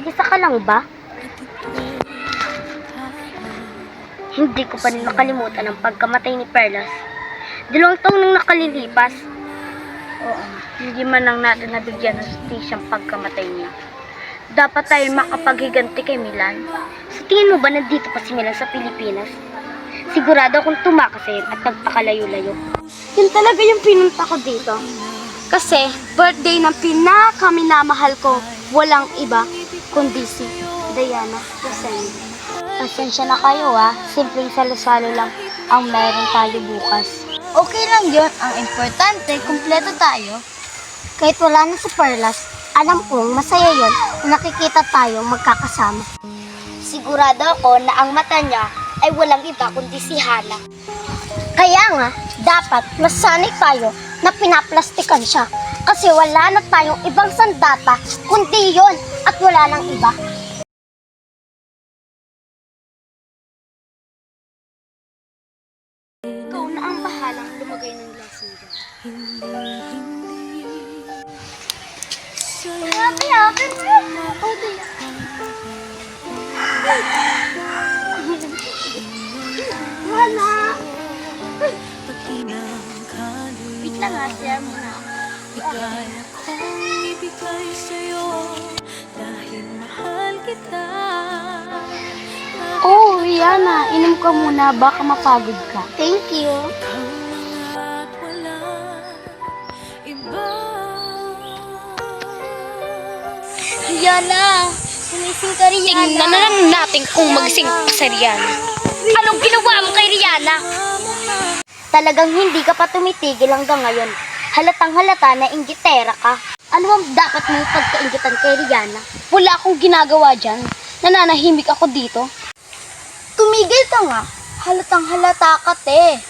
Nag-isa ka lang ba? Hindi ko pa rin makalimutan ang pagkamatay ni Perlas. 2 taon nang nakalilipas. Oo, hindi man lang natin nabigyan ng justisyang pagkamatay niya. Dapat tayo makapaghiganti kay Milan. Sa tingin mo ba nandito pa si Milan sa Pilipinas? Sigurado akong tumakas sa at nagpakalayo-layo. Yun talaga yung pinunta ko dito. Kasi birthday ng pinakaminamahal ko, walang iba kundi si Diana Rosendo. Pasensya na kayo simpleng salo-salo lang ang meron tayo bukas. Okay lang yun. Ang importante, kumpleto tayo. Kahit wala na si Perlas, alam kong masaya yun na nakikita tayo magkakasama. Sigurado ako na ang mata niya ay walang iba kundi si Hana. Kaya nga, dapat masanay tayo na pinaplastikan siya. Kasi wala na tayong ibang sandata kundi yun at wala nang iba. Ikaw na ang bahalang lumagay ng lasing dyan. Happy oh, Wala. Wait lang share mo na. Kaya kong ibigay sa'yo dahil mahal kita. Oh, Rihanna, inom ka muna, baka mapagod ka. Thank you. At wala iba. Rihanna, sumising ka Rihanna. Tingnan na lang natin kung magising pa sa Rihanna. Anong ginawa mo kay Rihanna? Talagang hindi ka pa tumitigil hanggang ngayon. Halatang halata na inggitera ka. Ano ang dapat mong pagkainggitan kay Rihanna? Wala akong ginagawa dyan. Nananahimik ako dito. Tumigil ka nga. Halatang halata ka, te.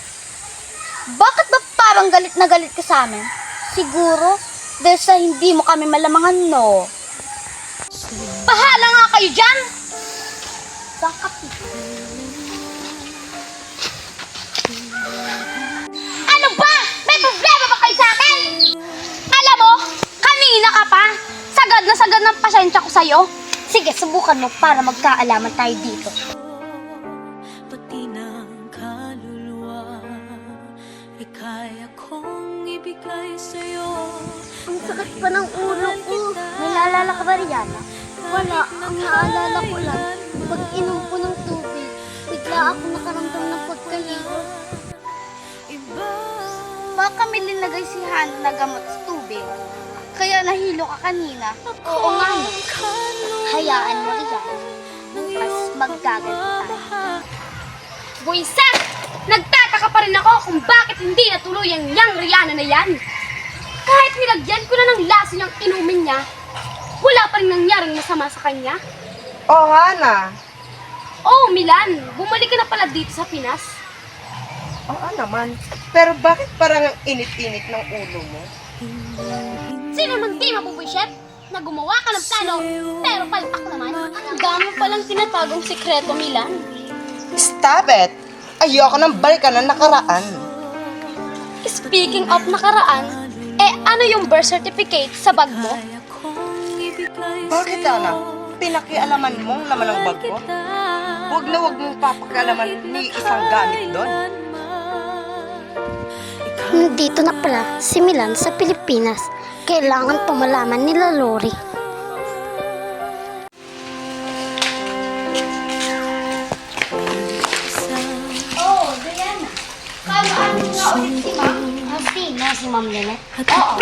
Bakit ba parang galit na galit ka sa amin? Siguro, dahil sa hindi mo kami malamangan, no? Bahala nga kayo dyan! Bakit? Ano ba? May problema ba kayo sa akin? Alam mo, kanina ka pa. Sagad na sagad ng pasensya ko sa'yo. Sige, subukan mo para magkaalaman tayo dito. Pati ng kaluluwa ay kaya kong ibigay sa'yo. Ang sakit pa ng ulo ko. May naalala ka ba, Rihanna? Wala. Ang naalala ko lang, pag inom ko ng tubig, bigla ako nakaramdam ng pagkahirap. Baka may linagay si Hana na gamot sa tubig. Kaya nahilo ka kanina. Oo nga, no? Hayaan mo, Rihanna. Bukas maggaganti tayo. Buisit! Nagtataka pa rin ako kung bakit hindi natuloy ang yang Rihanna na yan. Kahit nilagyan ko na ng laso niyang inumin niya, wala pa rin nangyaring masama sa kanya. Oh, Hana. Oh, Milan, bumalik ka na pala dito sa Pinas. Oo naman. Pero bakit parang ang init-init ng ulo mo? Sino mang di mapubuisit na gumawa ka ng plano, pero palpak naman. Ang dami palang tinatagong sikreto, Milan. Stop it! Ayoko nang balikan ng nakaraan. Speaking of nakaraan, ano yung birth certificate sa bag mo? Bakit, Hana? Pinakialaman mong laman ng bag mo? Huwag na huwag mong papakialaman ni isang gamit doon. Nandito na pala si Milan sa Pilipinas. Kailangan pa malaman nila Lori. Oh, Diana. Kano nga ulit si Ma'am? Si Ma'am Lynette? Oo.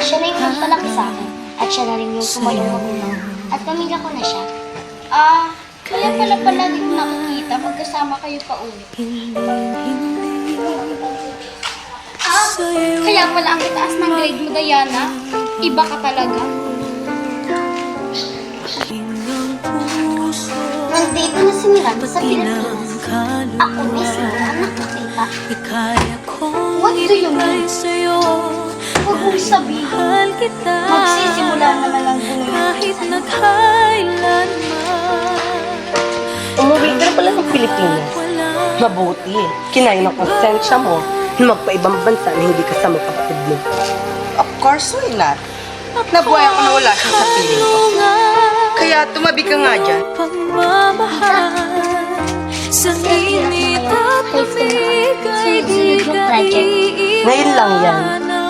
Siya na yung nagpalaki sa akin. At siya na rin yung tumayong magulang. At pamilya ko na siya. Kaya pala palagi ko nakikita magkasama kayo pa ulit. Kaya pala ang itaas ng grade mo, Diana. Iba ka talaga. Nandito na si Miranda sa Pilipinas. Ako mismo ang nakakita. What do you mean? Huwag mong sabihin. Magsisimula naman ang Kahit naghailanman. Umuwi ka na pala ng Pilipinas. Mabuti. Kinaya ng konsensya mo na magpaibang bansa na hindi kasama kapatid mo. Of course, why not? Nabuhay ako na wala siya sa piling ko. Kaya tumabi ka nga dyan. Pagmamahal sa init at lamig ay di ka Ngayon lang yan,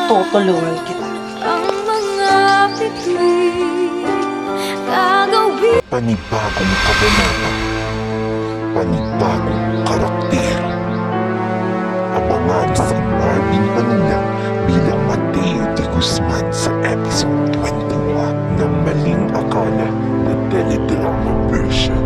tutulungan kita. ang mga bituin gagawin. Panibagong kabanata, panibagong karakter. Abangan si Marvin Manila bilang Mateo de Guzman sa episode 21 ng Maling Akala na teledrama version.